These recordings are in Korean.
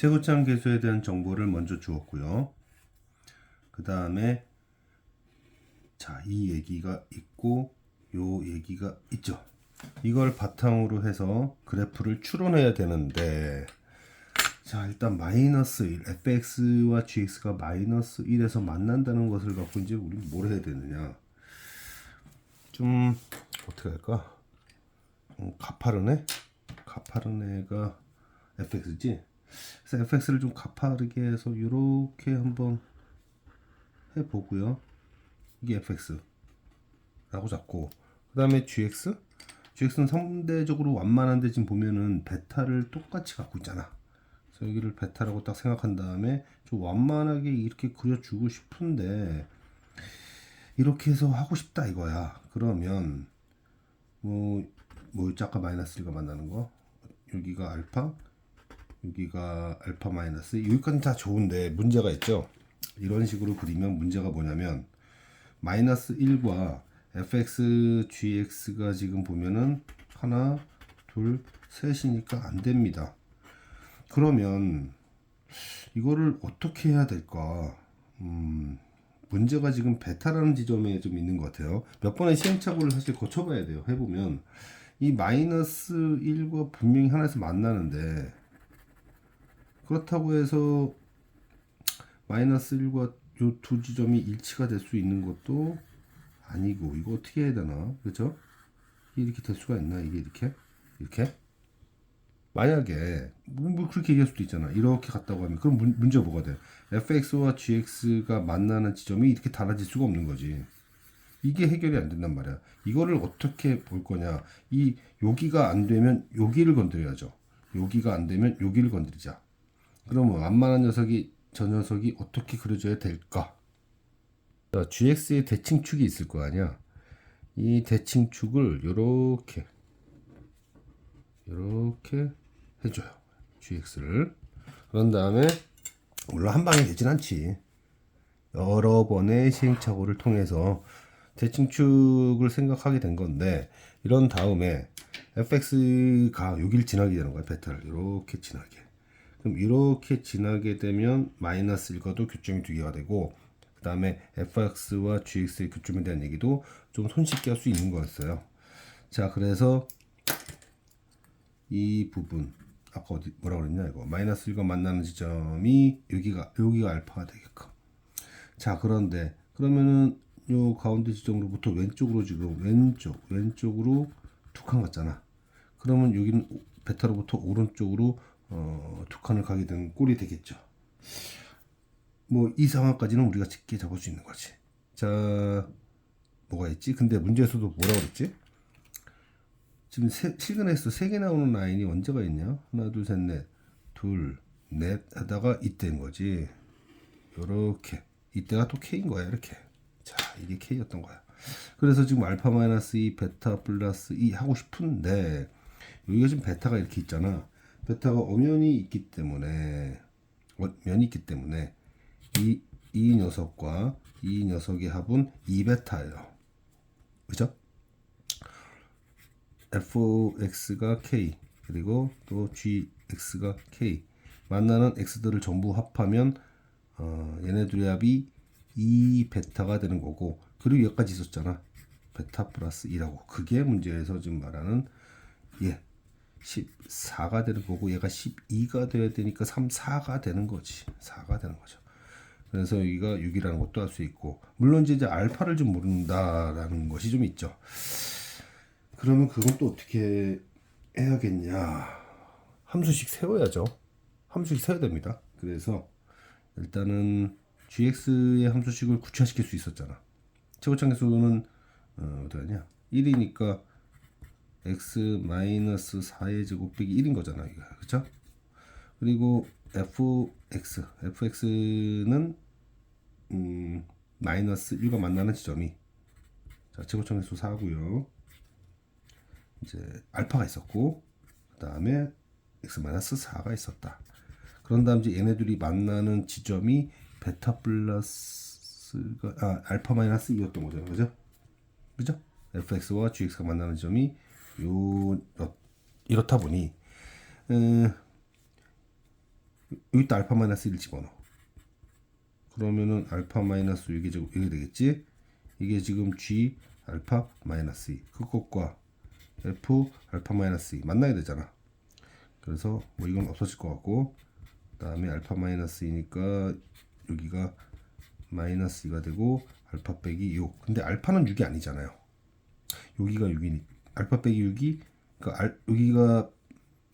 최고참 계수에 대한 정보를 먼저 주었고요. 그 다음에 이 얘기가 있고 요 얘기가 있죠. 이걸 바탕으로 해서 그래프를 추론해야 되는데, 자 일단 마이너스 1, fx와 gx가 마이너스 1에서 만난다는 것을 갖고 이제 우리 뭘 해야 되느냐, 좀 어떻게 할까? 가파르네가 fx지. 그래서 fx를 좀 가파르게 해서 이렇게 한번 해보고요. 이게 fx라고 잡고, 그 다음에 gx는 상대적으로 완만한데 지금 보면은 베타를 똑같이 갖고 있잖아. 그래서 여기를 베타라고 딱 생각한 다음에 좀 완만하게 이렇게 그려주고 싶은데, 이렇게 해서 하고 싶다 이거야. 그러면 뭐였지? 아까 마이너스 1가 만나는 거, 여기가 알파, 여기가 알파 마이너스, 여기까지 다 좋은데 문제가 있죠. 이런 식으로 그리면 문제가 뭐냐면, 마이너스 1과 fx, gx가 지금 보면은 하나, 둘, 셋이니까 안 됩니다. 그러면 이거를 어떻게 해야 될까? 문제가 지금 베타라는 지점에 좀 있는 것 같아요. 몇 번의 시행착오를 사실 거쳐봐야 돼요. 해보면 이 마이너스 1과 분명히 하나에서 만나는데, 그렇다고 해서 마이너스 1과 요 두 지점이 일치가 될 수 있는 것도 아니고, 이거 어떻게 해야 되나? 그죠? 이렇게 될 수가 있나? 이게 이렇게 만약에 뭐 그렇게 얘기할 수도 있잖아. 이렇게 갔다고 하면 그럼 문제가 뭐가 돼? fx와 gx가 만나는 지점이 이렇게 달라질 수가 없는 거지. 이게 해결이 안 된단 말이야. 이거를 어떻게 볼 거냐? 여기가 안 되면 여기를 건드려야죠. 여기가 안 되면 여기를 건드리자. 그러면 완만한 녀석이, 저 녀석이 어떻게 그려져야 될까? 자, gx의 대칭축이 있을 거 아니야. 이 대칭축을 요렇게 해줘요. gx를. 그런 다음에, 물론 한 방에 되진 않지. 여러 번의 시행착오를 통해서 대칭축을 생각하게 된 건데, 이런 다음에 fx가 여기를 지나게 되는 거야. 베타를 이렇게 지나게. 그럼 이렇게 지나게 되면 마이너스 1과도 교점이 두 개가 되고, 그 다음에 fx와 gx의 교점에 대한 얘기도 좀 손쉽게 할 수 있는 거였어요. 자, 그래서 이 부분 아까 어디 뭐라 그랬냐, 이거 마이너스 1과 만나는 지점이 여기가 알파가 되게끔. 자, 그런데 그러면은 요 가운데 지점으로부터 왼쪽으로, 지금 왼쪽으로 두 칸 갔잖아. 그러면 여기는 베타로부터 오른쪽으로 두 칸을 가게 되는 꼴이 되겠죠. 뭐 이 상황까지는 우리가 쉽게 잡을 수 있는 거지. 자, 뭐가 있지? 근데 문제에서도 뭐라 그랬지? 지금 시그널에서 3개 나오는 라인이 언제가 있냐? 하나, 둘, 셋, 넷, 둘, 넷 하다가 이때인 거지. 요렇게 이때가 또 K인 거야. 이렇게. 자, 이게 K였던 거야. 그래서 지금 알파 마이너스 2, 베타 플러스 2 하고 싶은데, 여기가 지금 베타가 이렇게 있잖아. 베타가 엄연히 있기 때문에, 이 녀석과 이 녀석의 합은 2베타예요. 그죠? fx가 k, 그리고 또 gx가 k, 만나는 x들을 전부 합하면 얘네들의 합이 2베타가 되는 거고, 그리고 여기까지 있었잖아. 베타 플러스 2라고. 그게 문제에서 지금 말하는 14가 되는 거고, 얘가 12가 돼야 되니까 4가 되는 거지. 4가 되는 거죠. 그래서 여기가 6이라는 것도 알 수 있고, 물론 이제 알파를 좀 모른다라는 것이 좀 있죠. 그러면 그건 또 어떻게 해야겠냐? 함수식 세워야죠. 함수식 세워야 됩니다. 그래서 일단은 gx의 함수식을 구체화시킬 수 있었잖아. 최고참 계수는 어떡하냐? 1이니까 x-4의 제곱 빼기 1인 거잖아, 이거. 그쵸? 그리고 fx는 마이너스 1과 만나는 지점이, 자, 최고참 계수 4고요. 이제 알파가 있었고, 그 다음에 x-4가 있었다. 그런 다음 이제 얘네들이 만나는 지점이 베타 플러스가 알파 마이너스 2였던 거죠. 그죠? fx와 gx가 만나는 지점이 이렇다 보니 여기다 알파 마이너스 1 집어넣어. 그러면은 알파 마이너스 이게 되겠지? 이게 지금 G 알파 마이너스 2 그것과 F 알파 마이너스 2 만나야 되잖아. 그래서 뭐 이건 없어질 것 같고, 그 다음에 알파 마이너스 2니까 여기가 마이너스 2가 되고 알파 빼기 6. 근데 알파는 6이 아니잖아요. 여기가 6이니 알파 빼기 6이 그러니까 여기가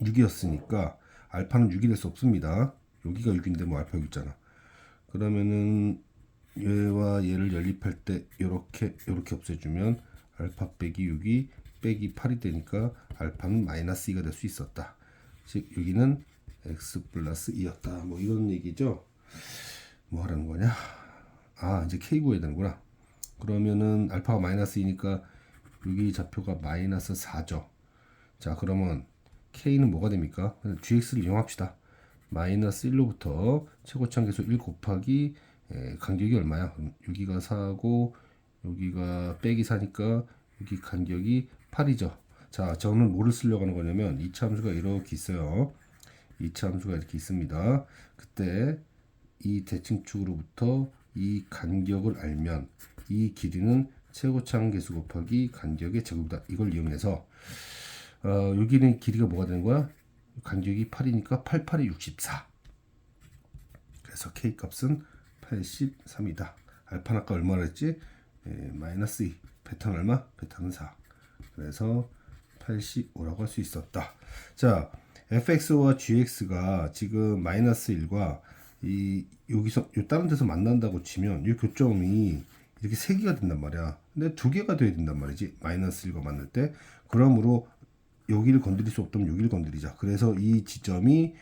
6이었으니까 알파는 6이 될 수 없습니다. 여기가 6인데 뭐 알파 6 있잖아. 그러면은 얘와 얘를 연립할 때 이렇게 없애주면 알파 빼기 6이 빼기 8이 되니까 알파는 마이너스 2가 될 수 있었다. 즉 여기는 x 플러스 2였다. 뭐 이런 얘기죠. 뭐 하라는 거냐? 아, 이제 k 구해야 되는구나. 그러면은 알파가 마이너스 2니까 여기 좌표가 마이너스 4죠. 자, 그러면 k는 뭐가 됩니까? gx를 이용합시다. 마이너스 1로부터 최고차항 계수 1 곱하기 간격이 얼마야? 여기가 4고 여기가 빼기 4니까 여기 간격이 8이죠. 자, 저는 뭐를 쓰려고 하는 거냐면 이차 함수가 이렇게 있어요. 이차 함수가 이렇게 있습니다. 그때 이 대칭축으로부터 이 간격을 알면 이 길이는 최고차항 계수 곱하기 간격의 제곱이다. 이걸 이용해서 여기는 길이가 뭐가 되는 거야? 간격이 8이니까 8, 8이 64. 그래서 k 값은 83이다. 알파는 아까 얼마나 했지? 마이너스 2. 베타는 얼마? 베타는 4. 그래서 85라고 할 수 있었다. 자, fx와 gx가 지금 마이너스 1과 여기서 다른 데서 만난다고 치면 이 교점이 이렇게 3개가 된단 말이야. 근데 2개가 돼야 된단 말이지. 마이너스 1과 만날 때. 그러므로 여기를 건드릴 수 없다면 여기를 건드리자. 그래서 이 지점이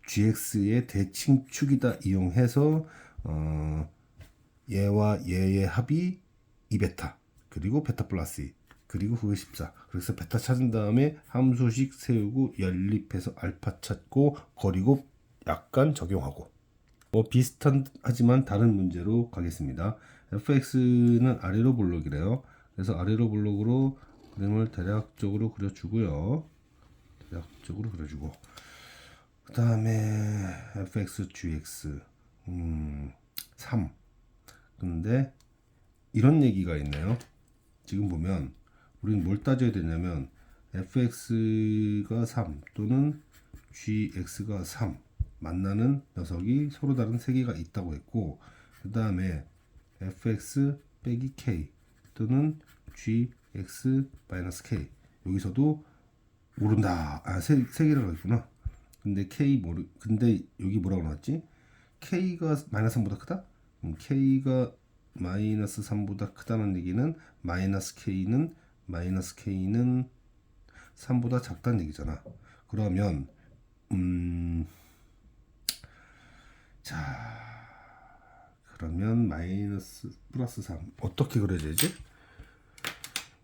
gx의 대칭축이다 이용해서 얘와 얘의 합이 2베타 그리고 베타 플러스 2 그리고 그게 14. 그래서 베타 찾은 다음에 함수식 세우고 연립해서 알파 찾고 버리고 약간 적용하고 뭐 비슷한 하지만 다른 문제로 가겠습니다. fx는 아래로 볼록이래요. 그래서 아래로 볼록으로 그림을 대략적으로 그려주고요. 그 다음에 fx gx 3. 근데 이런 얘기가 있네요. 지금 보면 우리는 뭘 따져야 되냐면 fx가 3 또는 gx가 3 만나는 녀석이 서로 다른 세 개가 있다고 했고, 그 다음에 fx 빼기 k 또는 gx 마이너스 k 여기서도 모른다. 세 개라고 했구나. 근데 근데 여기 뭐라고 나왔지? k가 마이너스 3보다 크다? k가 마이너스 3보다 크다는 얘기는 마이너스 k는 3보다 작다는 얘기잖아. 그러면 자, 그러면 마이너스 플러스 3 어떻게 그려져야지?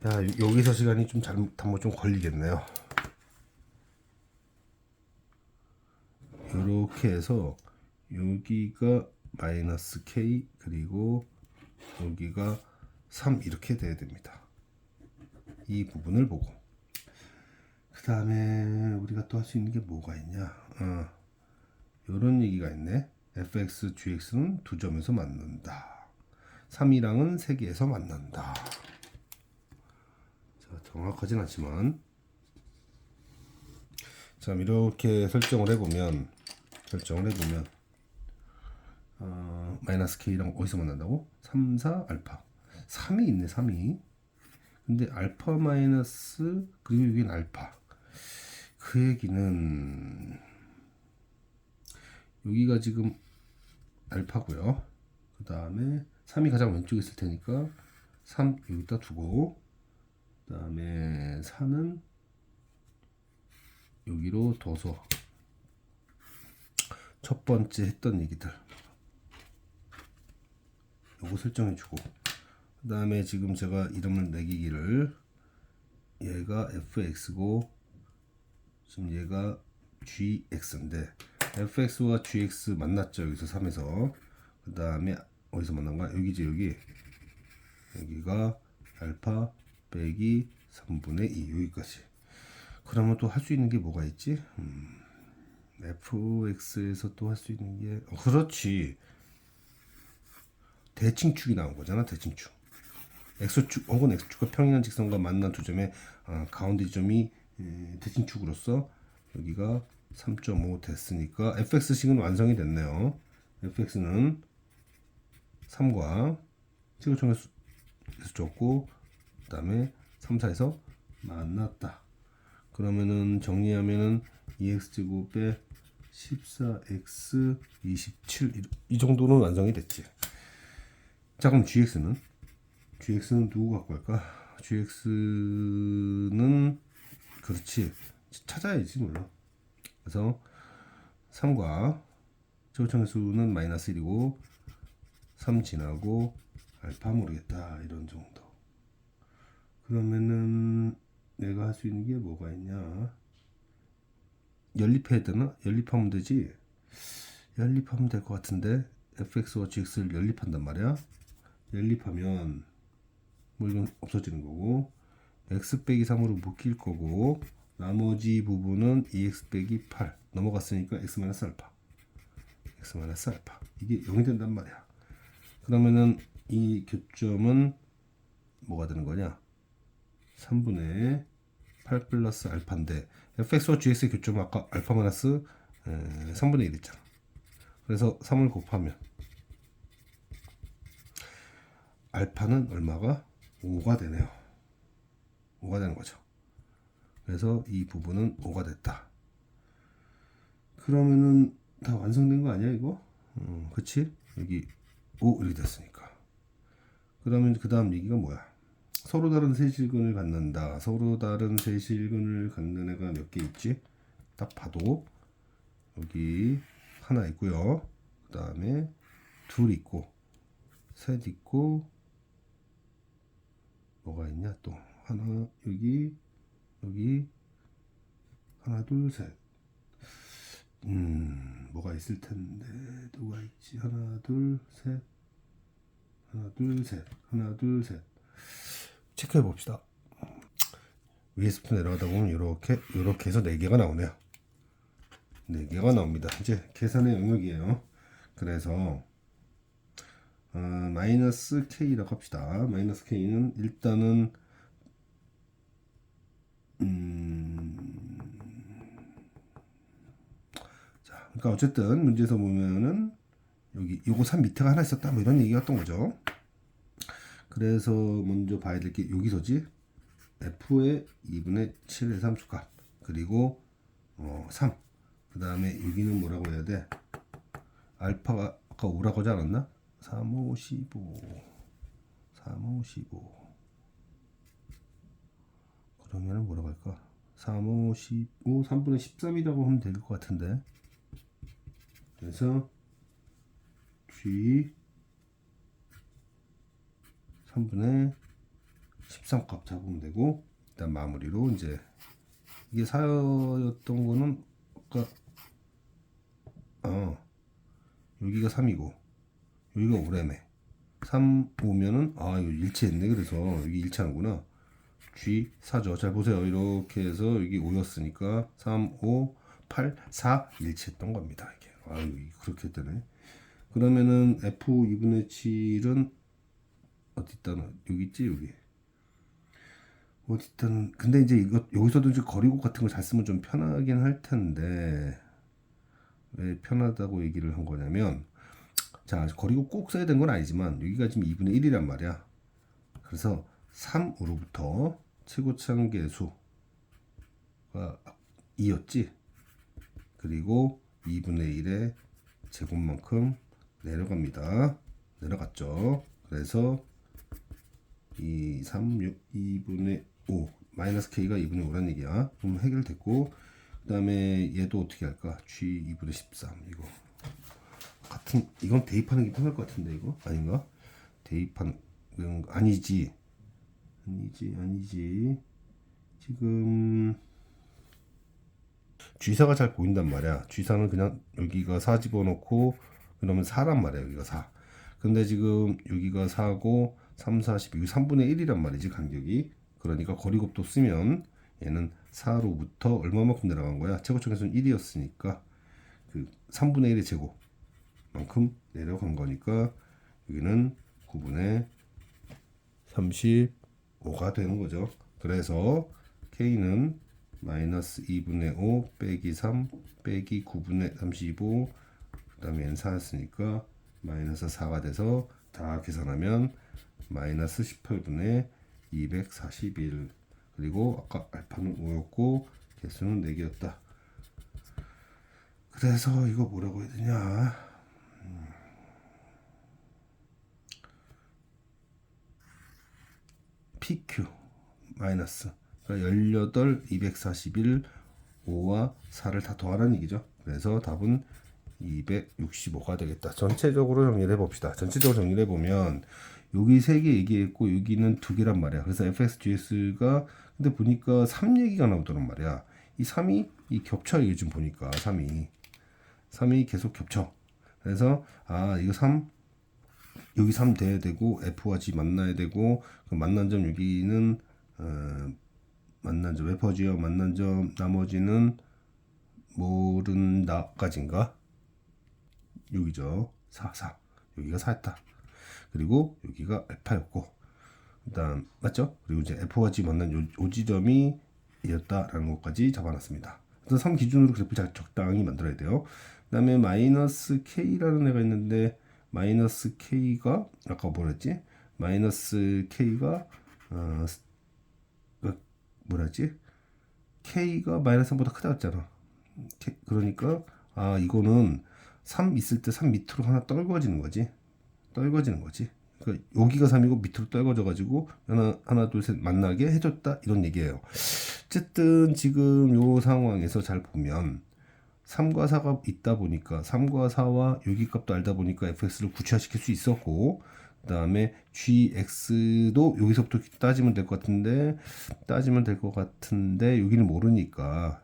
야, 여기서 시간이 좀 잘못하면 좀 걸리겠네요. 이렇게 해서 여기가 마이너스 k 그리고 여기가 3 이렇게 돼야 됩니다. 이 부분을 보고 그 다음에 우리가 또 할 수 있는 게 뭐가 있냐? 이런 얘기가 있네. fx, gx는 두 점에서 만난다. 3이랑은 3개에서 만난다. 자, 정확하진 않지만 자, 이렇게 설정을 해보면 마이너스 k랑 어디서 만난다고? 3, 4, 알파 3이 있네. 3이 근데 알파 마이너스 그리고 여기는 알파 그 얘기는 여기가 지금 알파고요. 그 다음에 3이 가장 왼쪽에 있을 테니까 3 여기다 두고 그 다음에 4는 여기로 둬서 첫 번째 했던 얘기들 요거 설정해주고 그 다음에 지금 제가 이름을 매기기를 얘가 fx고 지금 얘가 gx인데 fx와 gx 만났죠. 여기서 3에서 그 다음에 어디서 만난 거야? 여기지. 여기가 알파 빼기 3분의 2 여기까지. 그러면 또 할 수 있는 게 뭐가 있지? fx에서 또 할 수 있는 게 그렇지. 대칭축이 나온 거잖아. 대칭축. x축 혹은 x축과 평행한 직선과 만난 두 점의 가운데 지점이 대칭축으로서 여기가 3.5 됐으니까 fx식은 완성이 됐네요. fx는 3과 최고점에서 줬고 그 다음에 3, 4에서 만났다. 그러면은 정리하면은 2x제곱에 14x 27 이 정도는 완성이 됐지. 자 그럼 gx는 누구 갖고 할까? gx는 그렇지 찾아야지 물론. 그래서 3과 최고점의 수는 마이너스 1이고 3 지나고 알파 모르겠다 이런 정도. 그러면은 내가 할 수 있는 게 뭐가 있냐? 연립해야 되나? 연립하면 되지. 연립하면 될 것 같은데 fx와 gx를 연립한단 말이야. 연립하면 뭐 이건 없어지는 거고 x 빼기 3으로 묶일 거고 나머지 부분은 2x 빼기 8 넘어갔으니까 x 마이너스 알파 이게 0이 된단 말이야. 그러면은 이 교점은 뭐가 되는 거냐? 3분의 8 플러스 알파인데 fx와 gx의 교점은 아까 알파 마이너스 3분의 1 있잖아. 그래서 3을 곱하면 알파는 얼마가? 5가 되네요. 5가 되는 거죠. 그래서 이 부분은 5가 됐다. 그러면은 다 완성된 거 아니야 이거? 그치? 여기 5 이렇게 됐으니까. 그러면 그 다음 얘기가 뭐야? 서로 다른 세실근을 갖는다. 서로 다른 세실근을 갖는 애가 몇 개 있지? 딱 봐도 여기 하나 있고요. 그 다음에 둘 있고 셋 있고 뭐가 있냐 또 하나 여기 하나 둘 셋. 뭐가 있을 텐데 누가 있지? 하나 둘 셋 체크해 봅시다. 위에서부터 내려가다 보면 이렇게 해서 4개가 나오네요. 4개가 나옵니다. 이제 계산의 영역이에요. 그래서 마이너스 k라고 합시다. 마이너스 k는 일단은 자, 그러니까 어쨌든 문제에서 보면은 여기 요거 3 밑에가 하나 있었다 뭐 이런 얘기였던 거죠. 그래서 먼저 봐야 될 게 여기서지. f의 2분의 7의 3수값 그리고 3. 그 다음에 여기는 뭐라고 해야 돼? 알파가 아까 5라고 하지 않았나? 3, 5, 15 그러면은 뭐라고 할까? 3, 5, 15 3분의 13이라고 하면 될 것 같은데. 그래서 G 3분의 13 값 잡으면 되고 일단 마무리로 이제 이게 4였던 거는 아까 여기가 3이고 여기가 5라며 3 오면은 이거 일치했네. 그래서 여기 일치하는구나. G 4죠. 잘 보세요. 이렇게 해서 여기 5였으니까 3, 5, 8, 4 일치했던 겁니다. 이게 그렇게 되네. 그러면은 F 2분의 7은 어디 있다나 여기 있지 여기. 어디 있다는 근데 이제 이거 여기서도 이제 거리곱 같은 걸 잘 쓰면 좀 편하긴 할 텐데 왜 편하다고 얘기를 한 거냐면 자 거리곱 꼭 써야 되는 건 아니지만 여기가 지금 2분의 1이란 말이야. 그래서 3으로부터 최고차항계수가 2였지. 그리고 2분의 1의 제곱만큼 내려갑니다. 내려갔죠. 그래서 2, 3, 6, 2분의 5 마이너스 k가 2분의 5란 얘기야. 그럼 해결됐고 그 다음에 얘도 어떻게 할까? g 2분의 13 이거 같은 이건 대입하는 게 편할 것 같은데 이거 아닌가? 대입한 아니지 지금 G사가 잘 보인단 말이야. G사는 그냥 여기가 4 집어넣고 그러면 4란 말이야. 여기가 4. 근데 지금 여기가 4고 3, 4, 10 여기 3분의 1이란 말이지 간격이. 그러니까 거리곱도 쓰면 얘는 4로부터 얼마만큼 내려간 거야? 최고점에서는 1이었으니까 그 3분의 1의 제곱만큼 내려간 거니까 여기는 9분의 35가 되는 거죠. 그래서 K는 마이너스 2분의 5 빼기 3 빼기 9분의 35, 그 다음에 N 4였으니까 마이너스 4가 돼서 다 계산하면 마이너스 18분의 241, 그리고 아까 알파는 5였고 개수는 4개였다. 그래서 이거 뭐라고 해야 되냐, PQ 마이너스, 그러니까 18, 241, 5와 4를 다 더하라는 얘기죠. 그래서 답은 265가 되겠다. 전체적으로 정리를 해봅시다. 전체적으로 정리를 해보면 여기 3개 얘기했고 여기는 2개란 말이야. 그래서 fxgs가 근데 보니까 3 얘기가 나오더란 말이야. 이 3이 이 겹쳐. 이게 좀 보니까 3이 계속 겹쳐. 그래서 이거 3 여기 3 돼야 되고 f와 g 만나야 되고, 그 만난 점 여기는 만난 점 f지요. 만난 점 나머지는 모른다까지인가? 여기죠. 4 여기가 4였다. 그리고 여기가 알파였고, 그다음 맞죠? 그리고 이제 f와 g 만난 요 지점이 이었다라는 것까지 잡아놨습니다. 그래서 3 기준으로 그래프 적당히 만들어야 돼요. 그다음에 마이너스 k라는 애가 있는데, 마이너스 k가 아까 뭐랬지? 마이너스 k가 뭐랬지? k가 마이너스 3보다 크다 했잖아. 그러니까 이거는 3 있을 때 3 밑으로 하나 떨궈지는 거지. 그러니까 여기가 3이고 밑으로 떨궈져 가지고 하나 둘 셋 만나게 해줬다, 이런 얘기예요. 어쨌든 지금 요 상황에서 잘 보면 3과 4가 있다 보니까 3과 4와 여기 값도 알다 보니까 fx를 구체화시킬 수 있었고, 그 다음에 gx도 여기서부터 따지면 될 것 같은데 여기는 모르니까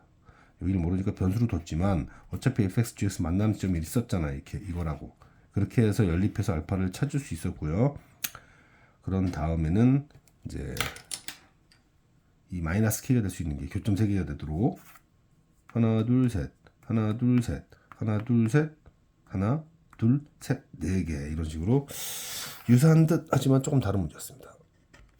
변수로 뒀지만 어차피 fx, gx 만나는 점이 있었잖아. 이렇게 이거라고. 그렇게 해서 연립해서 알파를 찾을 수 있었고요. 그런 다음에는 이제 이 마이너스 k가 될 수 있는 게 교점 3개가 되도록 하나 둘 셋 하나 둘 셋 하나 둘 셋 하나 둘 셋 4개, 이런 식으로 유사한 듯 하지만 조금 다른 문제였습니다.